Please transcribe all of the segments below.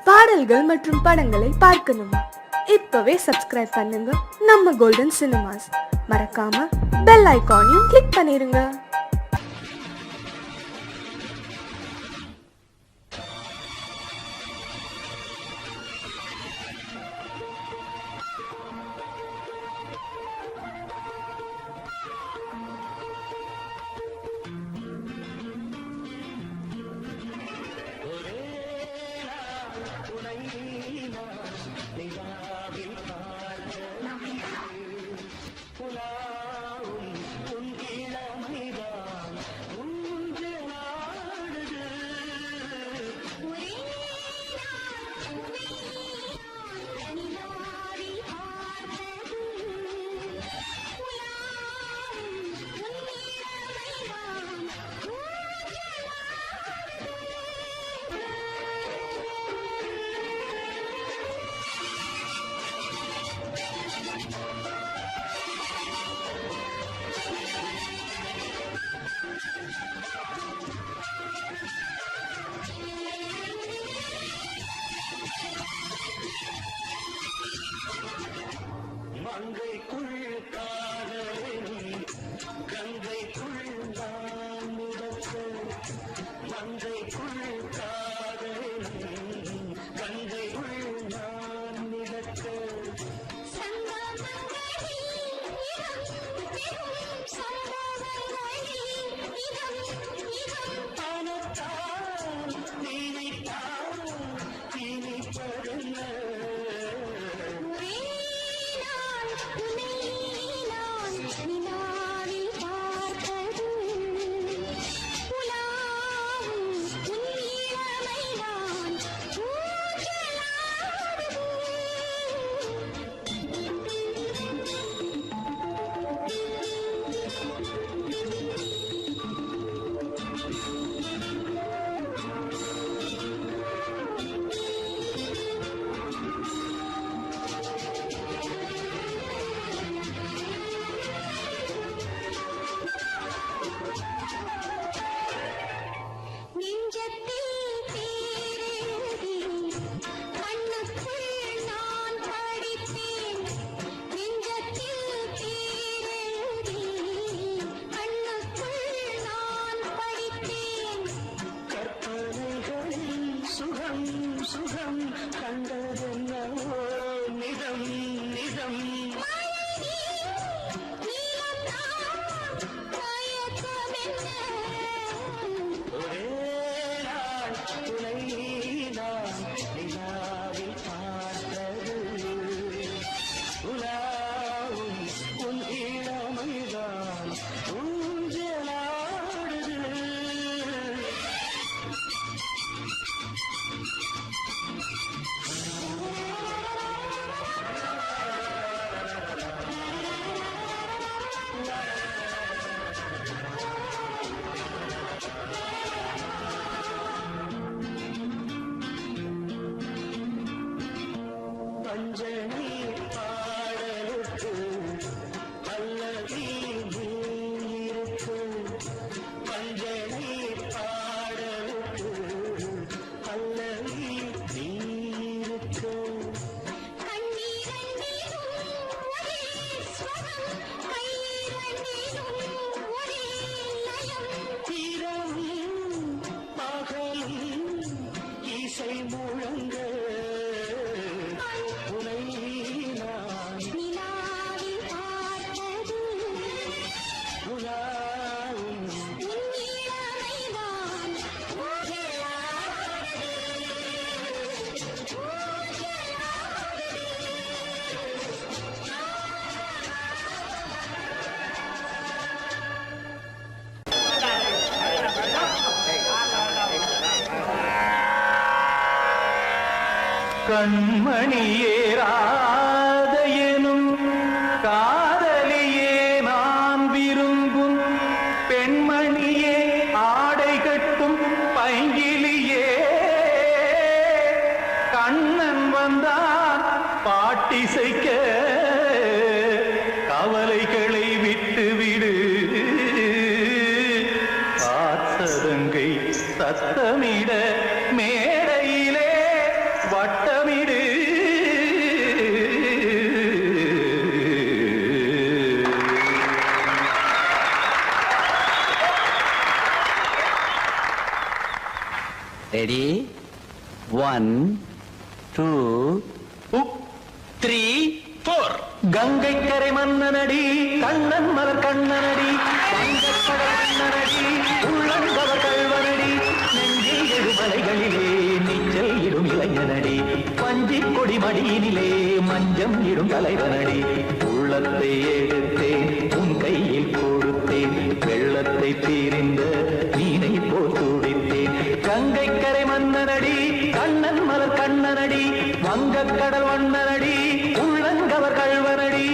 பாடல்கள் மற்றும் படங்களை பார்க்கணுமா? இப்பவே சப்ஸ்கிரைப் பண்ணுங்க நம்ம கோல்டன் சினிமாஸ். மறக்காம பெல் ஐகானையும் கிளிக் பண்ணிருங்க. கண்மணியேராதையனும் காதலியே நான் விரும்பும் பெண்மணியே ஆடை கட்டும் பைங்கிலியே கண்ணன் வந்தான் பாட்டிசைக்க கவலைகளை விட்டுவிடு காத்ததங்கை சத்தமிட மேடையிலே ரெடி 1 2 3 4 கங்கை கரை மன்னனடி கண்ணன் மலர் கண்ணனடி வங்கக்கடல் மன்னனடி உள்ளங்கவர் கள்வனடி நெஞ்சில் எழுமலைகளிலே நீச்சல் இடும் இளைஞனடி பஞ்சி கொடி மடியினிலே மஞ்சம் இடும் தலைவனடி உள்ளத்தை எடுத்தேன் உன் கையில் கொடுத்தேன் வெள்ளத்தை தீரிந்த மீனை போல் துடித்தேன் கங்கை கரை மன்னனடி கண்ணன் மலர் கண்ணனடி வங்கக்கடல் வண்ணனடி உள்ளங்கவர் கள்வனடி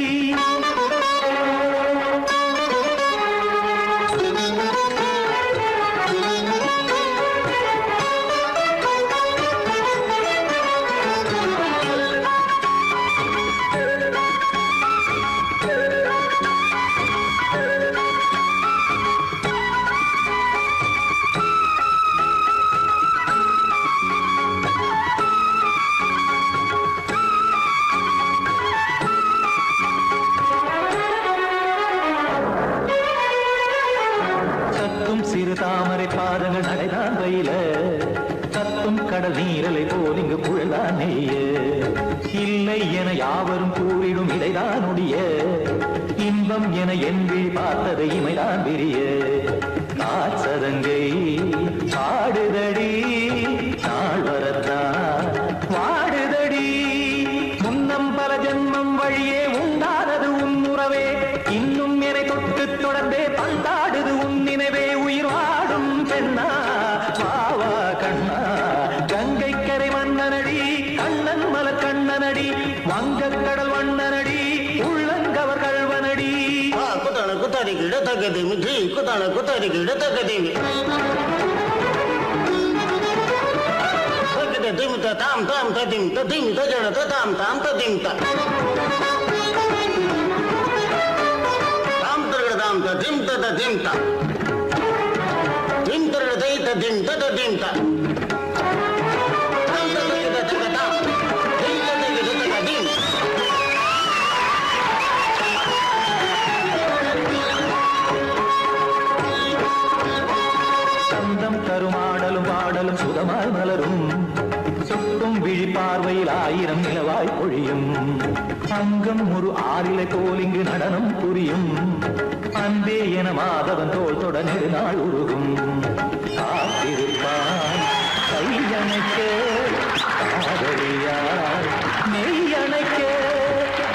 சிறு தாமரை பாதங்கள் நடைதான் வயில கத்தும் கடல் நீரலை போல் இங்கு குழல்தான் நெய்ய இல்லை என யாவரும் கூறிடும் இடைதான் உடைய இன்பம் என என் விழி பார்த்ததை இமைதான் விரிய காசதங்கை பாடுதடி நாள் வரத்தான் வாடுதடி முன்னம் பல ஜென்மம் வழியே உண்டானது உன் உறவே இன்னும் என்னை தொட்டு தொடர்ந்தே பந்தாடுது உன் நினைவே உயிர் வாடும் பெண்ணா பாவா கண்ணா கங்கை கரை மன்னனடி கண்ணன் மலர் கண்ணனடி வங்கக்கடல் வண்ணனடி உள்ளங்கவர் கள்வனடி குத்தான குத்தாரி கிட தகதேமி ஜி குத்தான குத்தாரி கிட தகதேமி ததிம் தாம் தாம் ததிம் ததிம் தஜன தாம் தாம் ததிம் தாம் தரகட தாம் ததிம் ததிம் தாம் திம் தரகட தை ததிம் ததிம் தாம் தாம் தரகட தகதாம் திம் தரகட தகதிம் சந்தம் கருமாடலும் பாடலும் சுதமாய் மலரும் சொட்டும் விழி பார்வையில் ஆயிரம் நிலவாய் பொழியும் அங்கம் ஒரு ஆறிலை போல் இங்கு நடனம் புரியும் அன்பே என மாதவன் தோள் தொட நெடுநாள் உருகும் காத்திருப்பான் கையணைக்க காதலியார் மெய்யணைக்க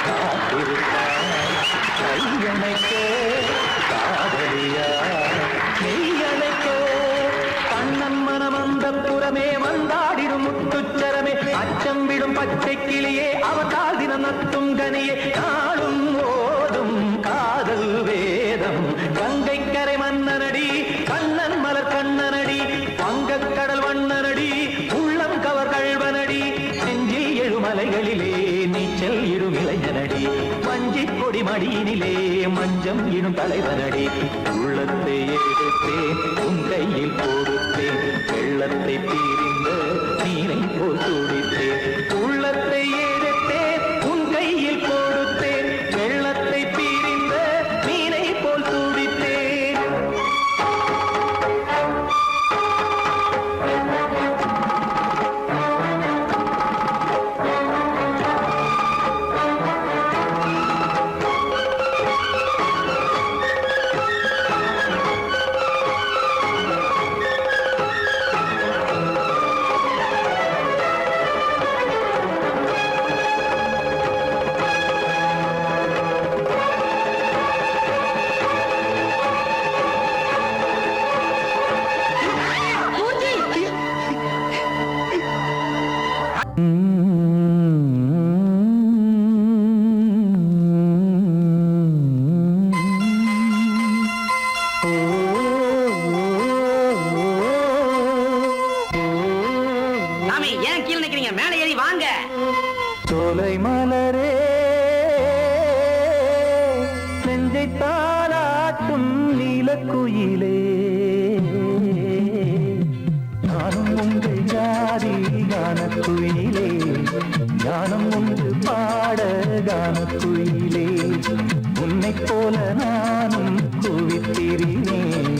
காத்திருப்பான் கையணைக்க காதலியார் மெய்யணைக்க கண்ணன் மனம் அந்த புறமே வந்தாடிடும் முத்துச்சரமே அச்சம் விடும் பச்சை கிளியே அவதால் தினம் நத்தும் கனியே நாளும் ஓதும் காதல் வேதம் கங்கை கரை மன்னனடி கண்ணன் மலர் கண்ணனடி வங்கக்கடல் வண்ணனடி உள்ளம் கவர் கள்வனடி நெஞ்சில் எழுமலைகளிலே நீச்சல் இடும் இளைஞனடி வஞ்சி கொடி மடியினிலே மஞ்சம் இடும் தலைவனடி உள்ளத்தை எடுத்தேன் உன் கையில் கொடுத்தேன் வெள்ளத்தை தீரிந்த நீனை போல் துடித்தேன் உள்ளத்தை எடுத்தேன் உன் கையில் கொடுத்தேன் வெள்ளத்தை தீரிந்த நீனை போல் துடித்தேன் சாமி ஏன் கீழே நிக்கிறீங்க? மேலே ஏறி வாங்க. சோலை மலரே நெஞ்சை தாளாட்டும் நீலக்குயிலே நானும் உங்கள் ஜாதி கானக்குயிலே ஞானம் ஒன்று பாட கானக்குயிலே உன்னைப் போல நானும் குவித்திரினேன்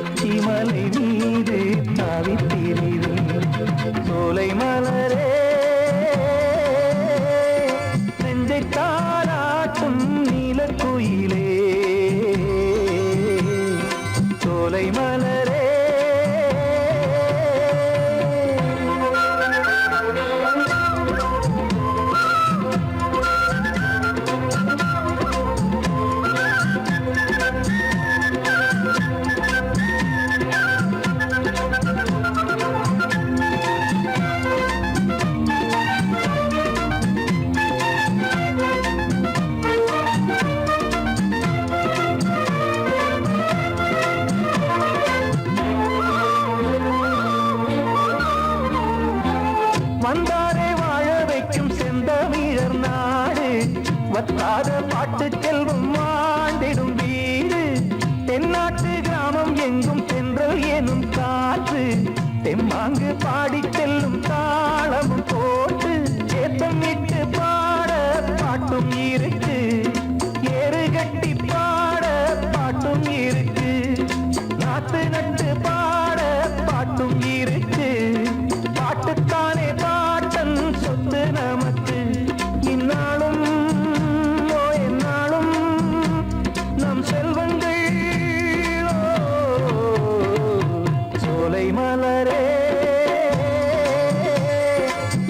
உச்சிமலை மீது தாவித்திரினேன் சோலை மலரே நெஞ்சை தாலாட்டும் நீலக்குயிலே சோலை மலரே வந்தாரே வாழ வைக்கும் செந்தமிழர் நாடு வத்தாத பாட்டு செல்வம் வாழ்ந்திடும் வீடு தென்னாட்டு கிராமம் எங்கும் சென்றல் எனும் காற்று தெம்மாங்கு பாடி செல்லும் தாளமும் போட்டு ஏத்தமிட்டு பாட பாட்டும் இருக்கு ஏறு கட்டி பாட பாட்டும் இருக்கு நாத்து நட்டு பாட பாட்டும் இருக்கு பாட்டுத்தானே பாட்டன் சொத்து நமக்கு இந்நாளும் எந்நாளும் நம் செல்வங்கள் சோலை மலரே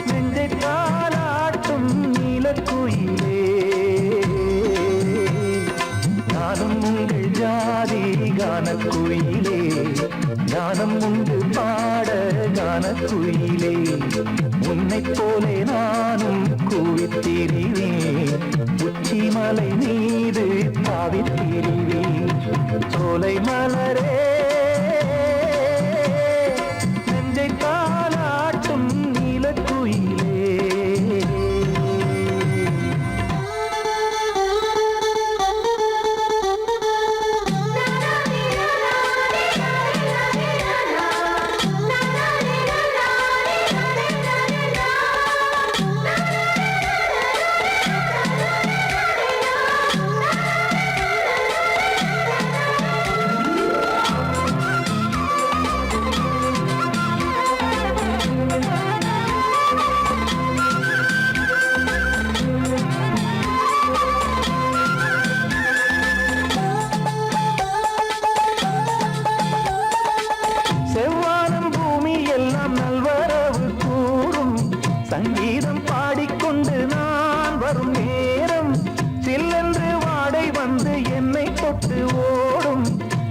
நெஞ்சை தாலாட்டும் நீலக்குயிலே நானும் உங்கள் ஜாதி கானக்குயிலே கானம் உண்டு பாட கானக்குயிலே உன்னைப் போலே நானும் கூவித்திரிவேன் உச்சிமலை மீது தாவித்திரிவேன் சோலை மலரே நெஞ்சை தாலாட்டும் நீலக்குயிலே செவ்வானம் பூமி எல்லாம் நல்வரவு கூறும் சங்கீதம் பாடிக்கொண்டு நான் வரும் நேரம் சில்லென்று வாடை வந்து என்னை தொட்டு ஓடும்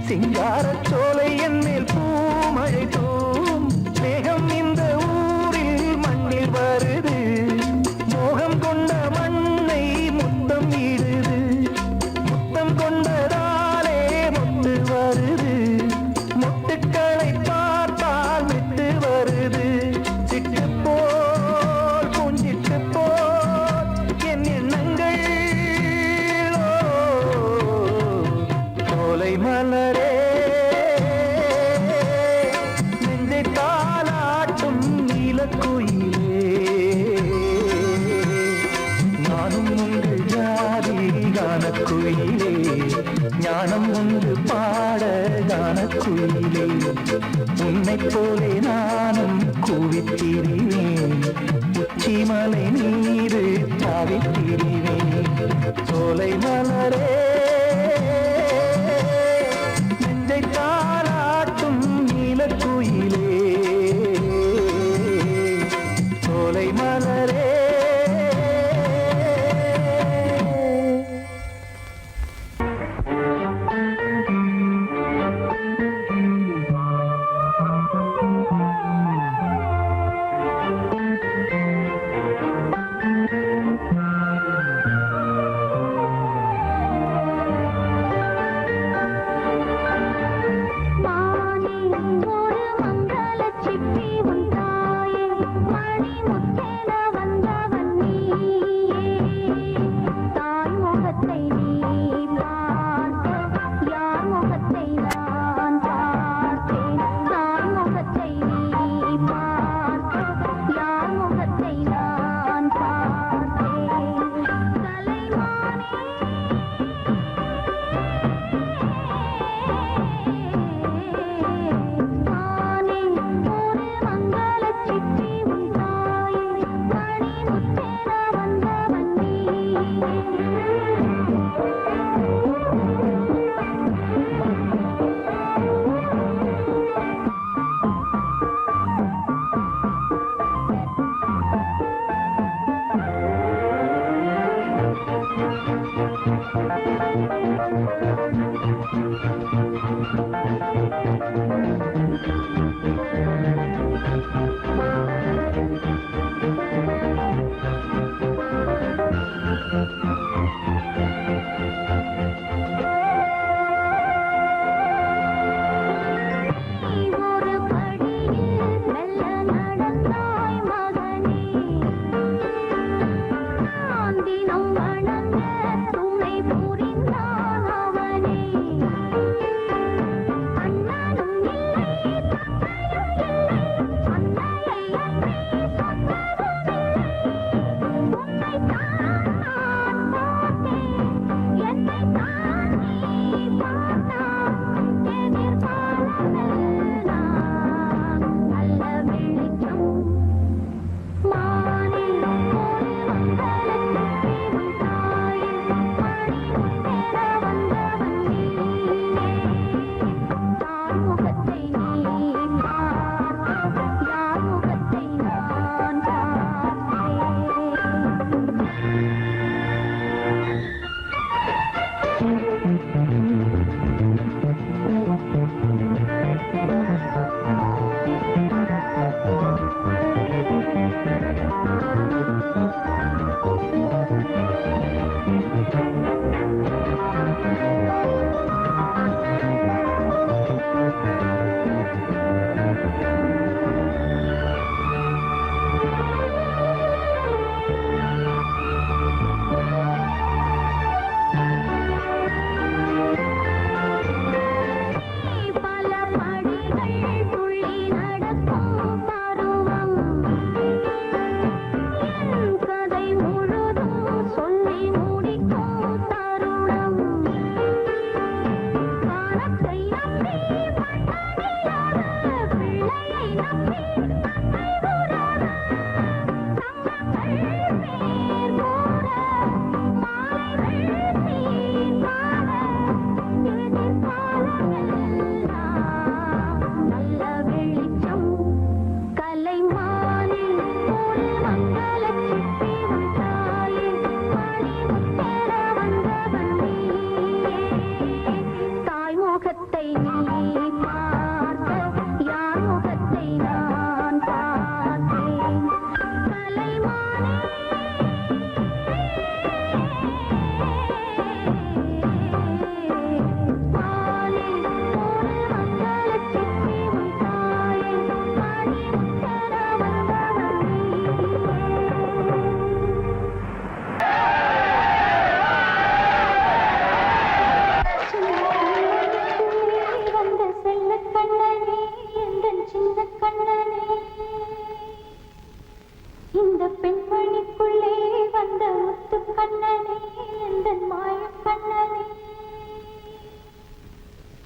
சிங்காரச் சோலை என் மேல் பூமழை தூவும் மேகம் இந்த ஊரில் மண்ணில் வருது மோகம் கொண்ட மண்ணை முத்தம் இடுது முத்தம் கொண்டதாலே முத்து வருது முட்டுக்களை பார்த்தால் விட்டு வருது சிட்டு போல் பூஞ்சிட்டு போல் என் எண்ணங்கள் சோலை மலரே நெஞ்சை தாலாட்டும் நீலக்குயிலே நானும் உங்கள் ஜாதி கானக்குயிலே ஞானம் உண்டு பாட கானக்குயிலே உன்னைப் போலே நானும் கூவித்திரிவேன் உச்சிமலை நீரு தாவித்திரிவேன் சோலை மலரே நெஞ்சை தாலாட்டும் நீலக்குயிலே சோலை மலரே ஒரு மங்கள சிப்பி உன் தாயே மணி முத்தேன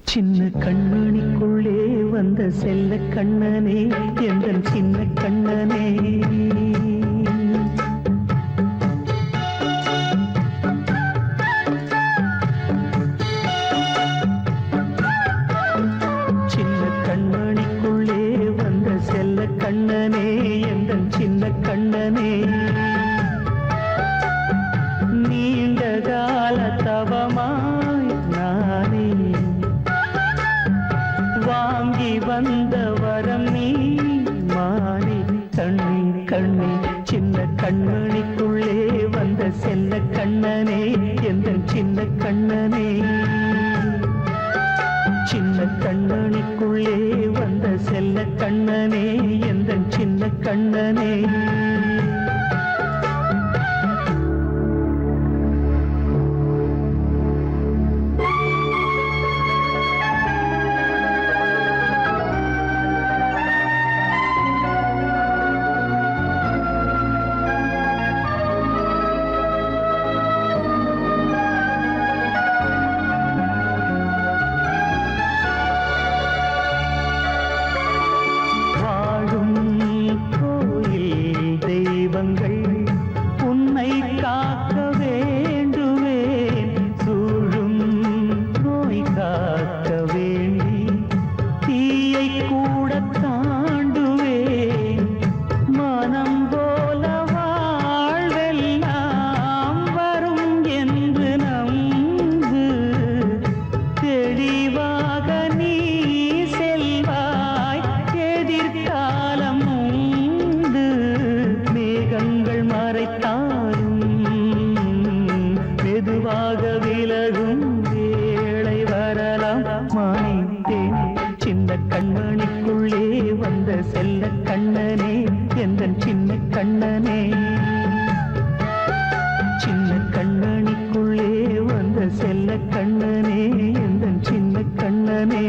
சின்ன கண்மணிக்குள்ளே வந்த செல்ல கண்ணனே எந்தன் சின்ன கண்ணனே சின்ன கண்மணிக்குள்ளே வந்த செல்ல கண்ணனே எந்தன் சின்ன கண்ணனே நீண்ட கால தவமாய் நானே வாங்கி வந்த வரம் நீ மாறி கண்ணி கண்ணி சின்ன கண்மணிக்குள்ளே வந்த செல்ல கண்ணனே எந்தன் சின்ன கண்ணனே சின்ன கண்ணனுக்குள்ளே வந்த செல்ல கண்ணனே எந்தன் சின்ன கண்ணனே மறைத்தாலும் மெதுவாக விலகும் வேளை வரலாம். மானே தேனே சின்ன கண்மணிக்குள்ளே வந்த செல்ல கண்ணனே எந்தன் சின்ன கண்ணனே. சின்ன கண்ணனிக்குள்ளே வந்த செல்ல கண்ணனே எந்தன் சின்ன கண்ணனே.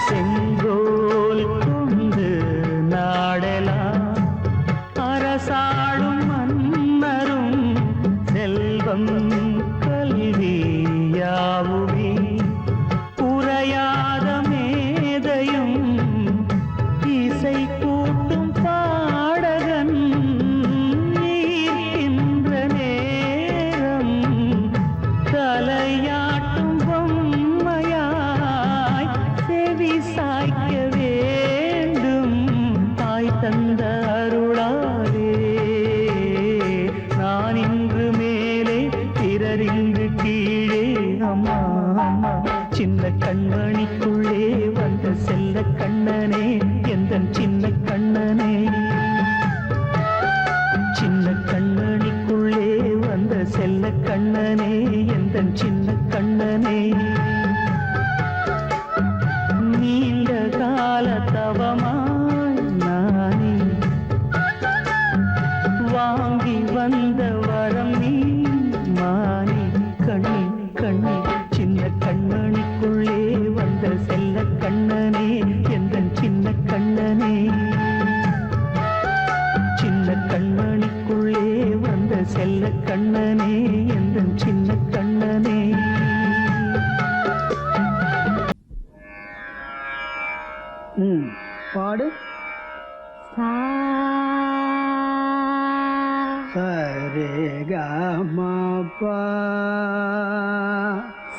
செங்கோல் கொண்டு நாடலாம் அரசாளும் மன்னரும் செல்வம் கல்வி யாவுமே குறையாத மேதையும் இசை கூட்டும் பாடகன் ஈர்க்கின்ற நேரம் தலையாட்டும் பொம்மையாய் செவி சாய்க்க வேண்டும். தாய் தந்த அருளாலே நான் இன்று மேலே பிறரிங்கு கீழே. அம்மா அம்மா சின்ன கண்மணிக்குள்ளே வந்த செல்ல கண்ணனே எந்தன் சின்ன கண்ணனே. சின்ன கண்ணனிக்குள்ளே வந்த செல்ல கண்ணனே எந்தன் சின்ன கண்ணனே. நீண்ட கால தவமாய் நானே வாங்கி வந்த வரம் நீ மானே. கண்ணே கண்ணே சின்ன கண்ணனிக்குள்ளே வந்த செல்ல கண்ணனே எந்தன் சின்ன கண்ணனே. சின்ன கண்ணனிக்குள்ளே வந்த செல்ல கண்ணனே எந்தன் சின்ன கண்ணனே. பாடு. சரே கமபா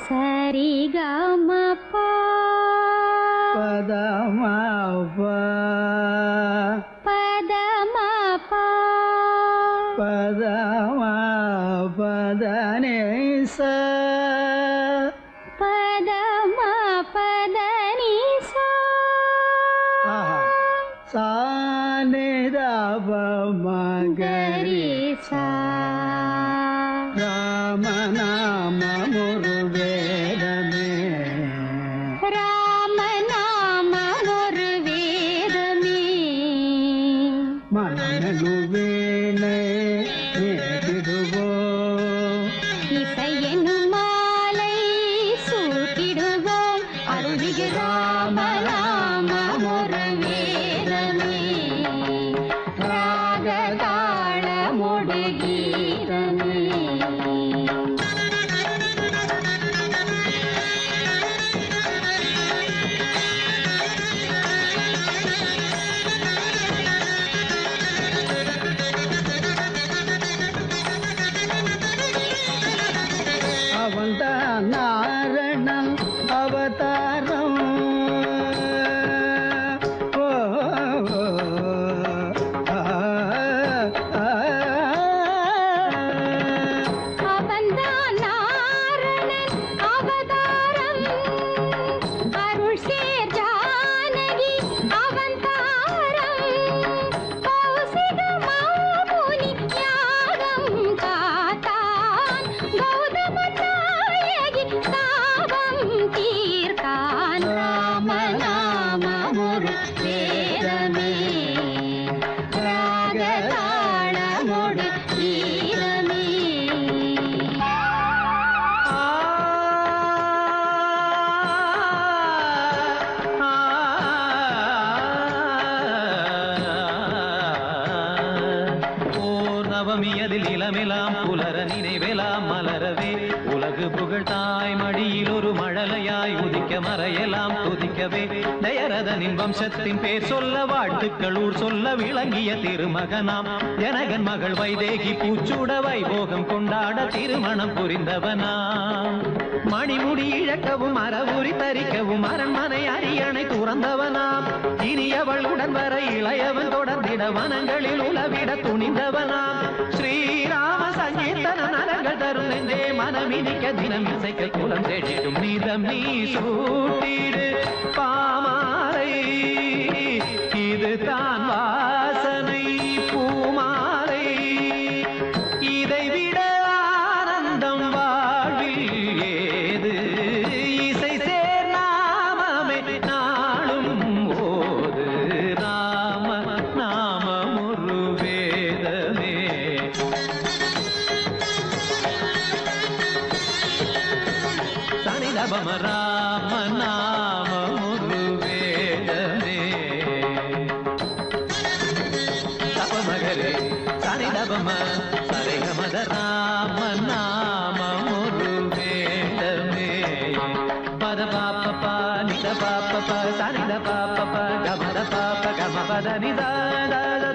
சரி கமபா பதமபா பதமபா பதமபதனேச பதமபதனிசா சானிதப மகரிசா. ராமநாம முருவேதமே ராமநாம ஒரு வேதமே மனனு வேணே நேடுவோ இசையெனும் மாலை சூட்டிடுவோம். அருள்மிகு ராமநாம ஒரு வேதமே ராகதாள மொடு கீதமே. அவன்தான் நாரணன் அவதாரம். ஓ, ஓ, ஆ, ஆ, ஆ. நவமி அதில் இளமெலாம் புலர நினைவெலாம் மலரவே உலகு புகழ் தாய் மடியில் ஒரு மழலையாய் உதிக்க மறையெல்லாம் துதிக்கவே தயரதனின் வம்சத்தின் பேர் சொல்ல வாழ்த்துக்கள் ஊர் சொல்ல விளங்கிய திருமகனாம் ஜனகன் மகள் வைதேகி பூச்சூட வைபோகம் கொண்டாட திருமணம் புரிந்தவனாம் மணிமுடி இழக்கவும் அறவுரி தரிக்கவும் அரண்மனை அரியணை துறந்தவனாம் இனி அவள் உடன் வர இளையவன் தொடர்ந்திட வனங்களில் உலவிட துணிந்தவனாம் ஸ்ரீராம சங்கீர்த்தன நலங்கள் தரும் நெஞ்சே மனமினிக்க தினம் இசைக்க குலம் தேடிடும் நீதம் நீ சூட்டிடு பாமாலை இது தான் வாசனை பூமாலை இதை விட ஆனந்தம் வாழ்வில் ஏது இசை சேர் நாமமே நாளும் ஓது ராம நாமம் ஒரு வேதமே தனிதபம ராம நாமம் ஒரு வேதமே தபமகரே தனிதபம சரிகமத ராம நாமம் ஒரு வேதமே பத பாப்ப நித பாப்ப சரித பாப்ப கமத பாப்ப கமபத நித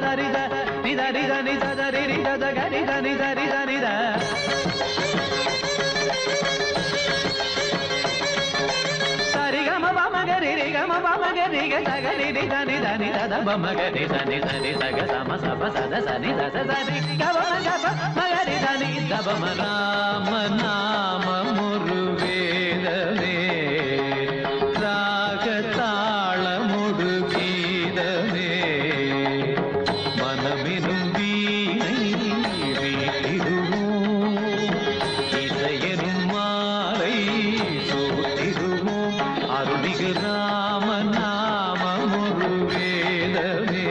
தரித நித நித நித தரி நித கரித நித நித நித గమ బమగరి గరి దని దని దద బమగరి దని దని సగ సమ సప సద సని దస సని గమ గమ మగరి దని దబమ రామ నామ మురు వేదమే రాగ తాళ ముడు గీதமே மனமெனும் வீணை வீட்டிடுவோம் இசையெனும் மாலை சூட்டிடுவோம் அருள்மிகு ராம நாமம் ஒரு வேதமே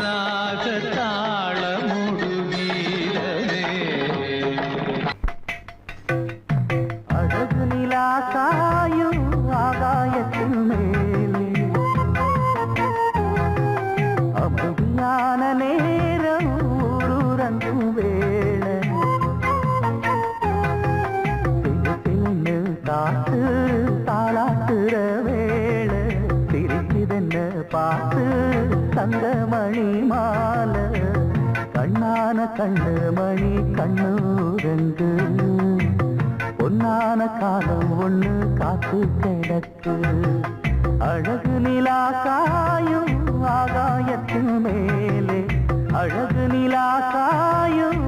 ராக தாள முடு கீதமே அழகு நிலா காயும் ஆகாயத்தின் மேலே அமைதியான நேரம் ஊரூரங்கும் வேளை சிலுசிலுன்னு காத்து தாளாட்டுற வேளை சிரிக்குதென்ன பார்த்து தங்கமணி மாலை கண்ணான கண்ணு மணி கண்ணூரங்கு பொன்னான காலம் ஒண்ணு காத்து கிடக்கு அழகு நிலா காயும் ஆகாயத்தின் மேலே அழகு நிலா காயும்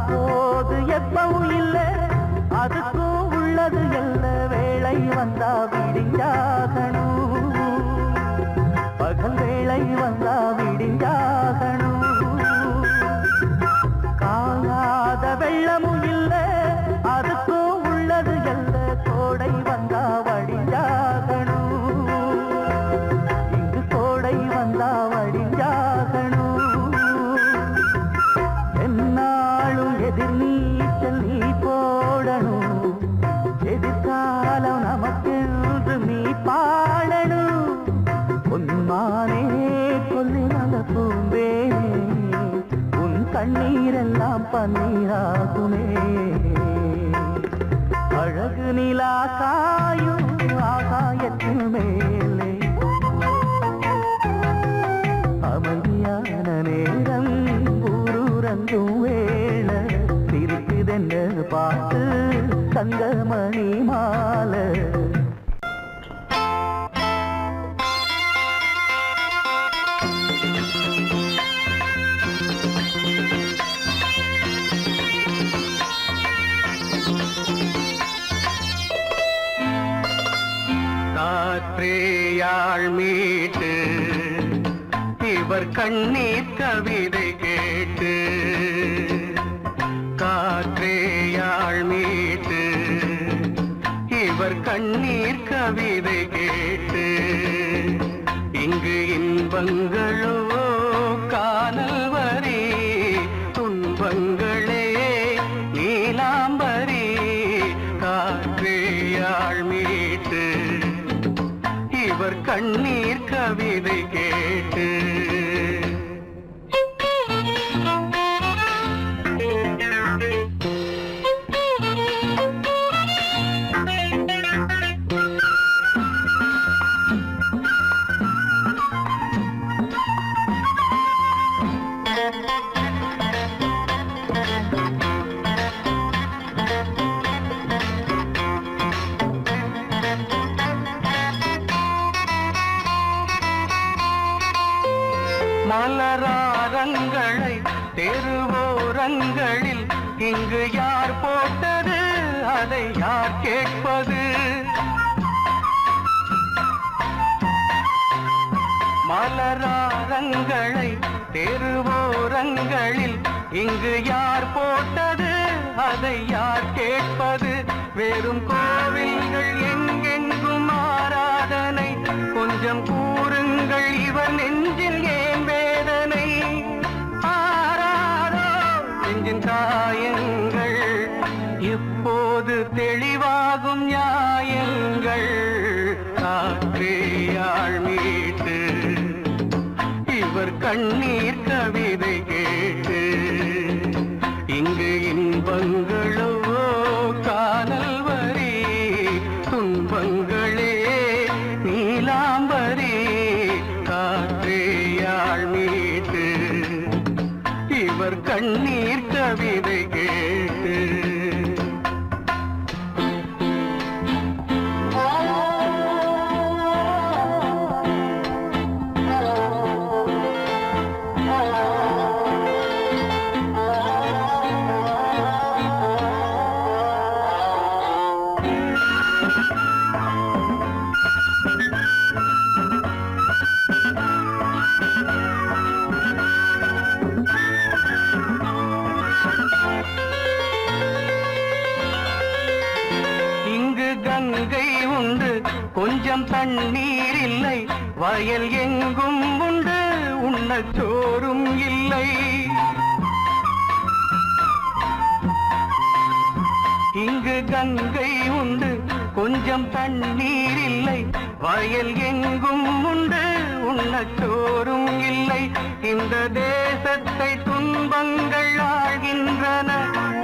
போது எப்பவும் இல்ல அதுக்கும் உள்ளது எல்ல வேளை வந்தா விடிஞ்சாகணும் பகல் வேளை வந்தா விடிஞ்சாகணும் காயாத வெள்ளமும் இல்ல அதுக்கும் உள்ளது எல்ல கோடை வந்தா வடிஞ்சாகணும் இங்கு கோடை வந்தா வடிஞ்சாகணும் என்னாலும் எதிர் நீச்சல் நீ போடணும் எதிர்காலம் நமக்கென்று நீ பாடணும் உன்மானே கொல்லிமல பூம்பேனே உன் கண்ணீரெல்லாம் பன்னீராகுமே அழகு நிலா காயும் ஆகாயத்தின் மேலே அமைதியான நேரம் ஊரூரங்கும் வேளை சிரிக்குதென்ன பார்த்து தங்கமணி மாலை காற்றேயாழ் மீட்டு இவர் கண்ணீர் கவிதை கேட்டு காற்றேயாழ் கண்ணீர் கவிதை கேட்டு இங்கு இன்பங்களோ காணல் வரி துன்பங்களே நீலாம்பரி காற்றையாள் மீட்டு இவர் கண்ணீர் கவிதை கேட்டு மலராரங்களை தெருவோரங்களில் இங்கு யார் போட்டது அதை யார் கேட்பது மலராரங்களை தெருவோரங்களில் இங்கு யார் போட்டது அதை யார் கேட்பது வெறும் கோவில்கள் எங்கெங்கும் ஆராதனை கொஞ்சம் கூறுங்கள் இவர் நெஞ்சில் ஏன் வேதனை ஆராதோ நெஞ்சின் காயங்கள் இப்போது தெளிவாகும் நியாயங்கள் காற்றையாள் மீட்டு இவர் கண்ணீர் கவிதை கேட்டு இங்கு இன்பங்களோ காணல் வரி துன்பங்களே நீலாம்பரி காற்றையாள் மீட்டு இவர் கண்ணீர் கவிதை கேட்டு கங்கை உண்டு கொஞ்சம் தண்ணீர் இல்லை வயல் எங்கும் உண்டு உண்ணச் சோறும் இல்லை இங்கு கங்கை உண்டு கொஞ்சம் தண்ணீர் இல்லை வயல் எங்கும் உண்டு உண்ணச் சோறும் இல்லை இந்த தேசத்தை துன்பங்கள் ஆழ்கின்றன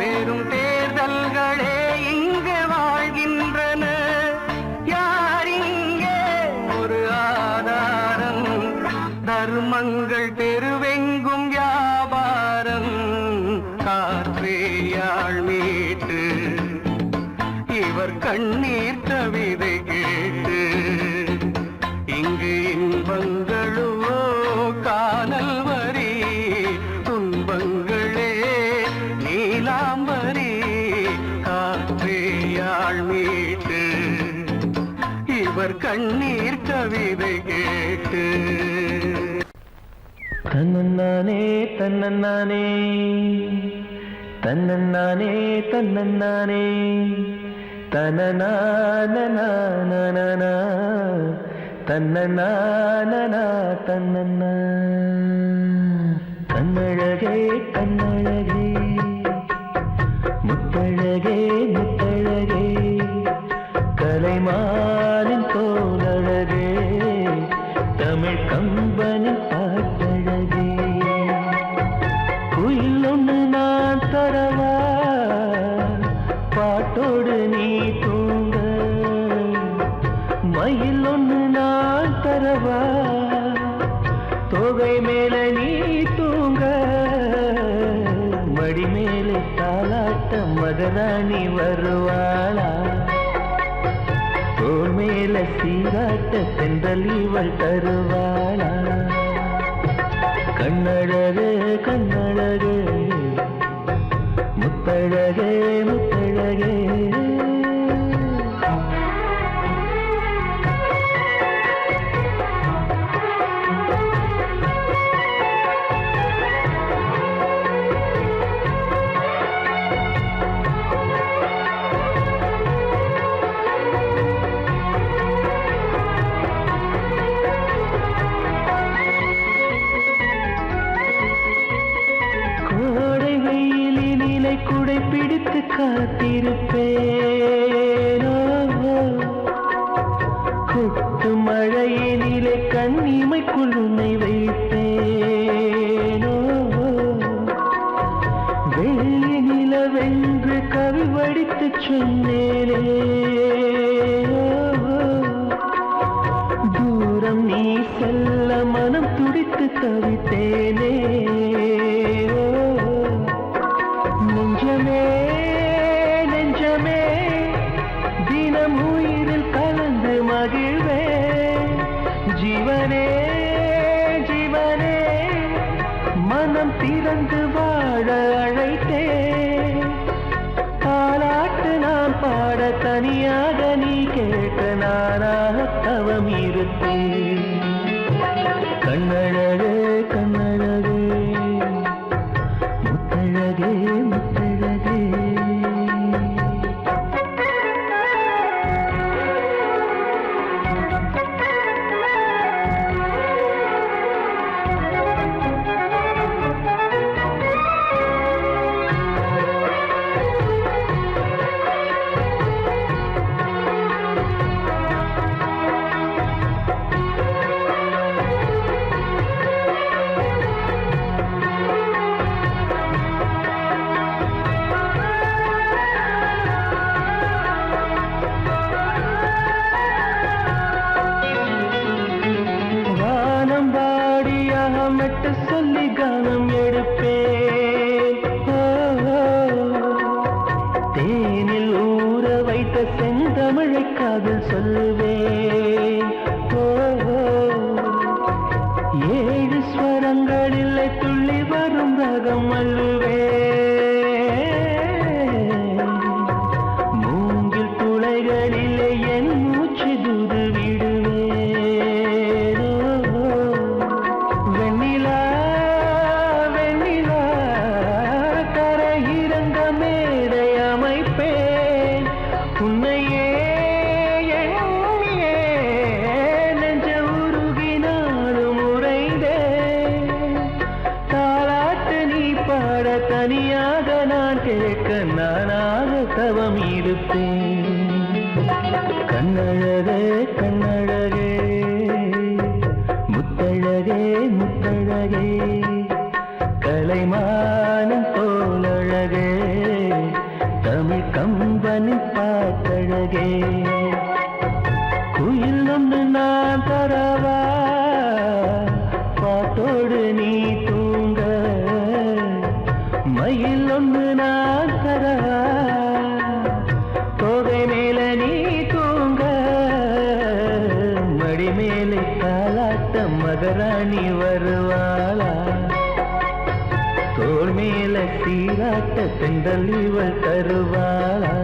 வெறும் தேர்தல்களே இங்கு வாழ்கின்றன யார் இங்கே ஒரு ஆதாரம் தர்மங்கள் தெருவெங்கும் வியாபாரம் காற்றையாள் மீட்டு இவர் கண்ணீர் கவிதை கேட்டு இங்கு இன்பங்களோ காணல் வரி துன்பங்களே நீலாம்பரி காற்றையாள் மீட்டு இவர் கண்ணீர் கவிதை கேட்டு தன்னன்னானே தன்னன்னானே தன்னன்னானே தன்னன்னானே தனநானனா தன்னநானனா தன்னன்னா கண்ணழகே கண்ணழகே முத்தழகே முத்தழகே கலைமானின் தோலழகே தமிழ் கம்பனின் பாட்டழகே குயில் ஒன்று நான் தரவா பாட்டோடு நீ தூங்க மயில் ஒன்று நான் தரவா தொகை மேல நீ தூங்க மடி மேலே தாலாட்ட மகராணி வருவாளா தோள் மேல சீராட்ட சென்றல் இவள் தருவாளா கண்ணழகு கண்ணழகு முத்தழகே முத்தழகே காத்திருப்பேனோ கொட்டு மழையினிலே கண்ணிமைக்குள் உன்னை வைப்பேனோ வெள்ளி நிலவென்று கவி வடித்து சொன்னேனே தூரம் நீ செல்ல மனம் துடித்து தவித்தேனே நெஞ்சமே நெஞ்சமே தினம் உயிரில் கலந்து மகிழ்வே ஜீவனே ஜீவனே மனம் திறந்து வாழ அழைத்தே தாலாட்டு நான் பாட தனியாக நீ கேட்க நானாக தவம் இருப்பேன் கண்ணழகே கண்ணழகே முத்தழகே முத்தழகே மெட்டு சொல்லி கானம் எடுப்பேன் தேனில் ஊற வைத்த செந்தமிழை காதல் சொல்லுவேன் ஏழு ஸ்வரங்களில் துள்ளி வரும் ரகம் அள்ளுவேன் மூங்கில் துளைகளிலே என் மூச்சு தூது விடுவேன் வெண்ணிலா வெண்ணிலா கரையிறங்க மேடை அமைப்பேன் உன்னையே எண்ணியே நெஞ்ச உருகினாலும் உறைந்தேன் தாலாட்டு நீ பாட தனியாக நான் கேட்க நானாக தவம் இருப்பேன் கண்ணழகே கண்ணழகே முத்தழகே முத்தழகே கலைமானம் போலழகே தமிழ் கம்பனின் பாட்டழகே குயில் ஒன்று நான் தரவா பாட்டோடு நீ தூங்க மயில் ஒன்று நான் தரவா தோகை மேல நீ தூங்க மடி மேலே தாலாட்ட மகராணி வருவாளா தோள் மேல சீராட்ட தென்றல் இவள் தருவாளா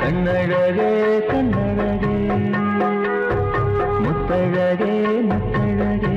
கண்ணழகே கண்ணழகே முத்தழகே முத்தழகே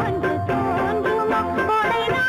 ஒன்று தோன்றுமோ கொடை ஆ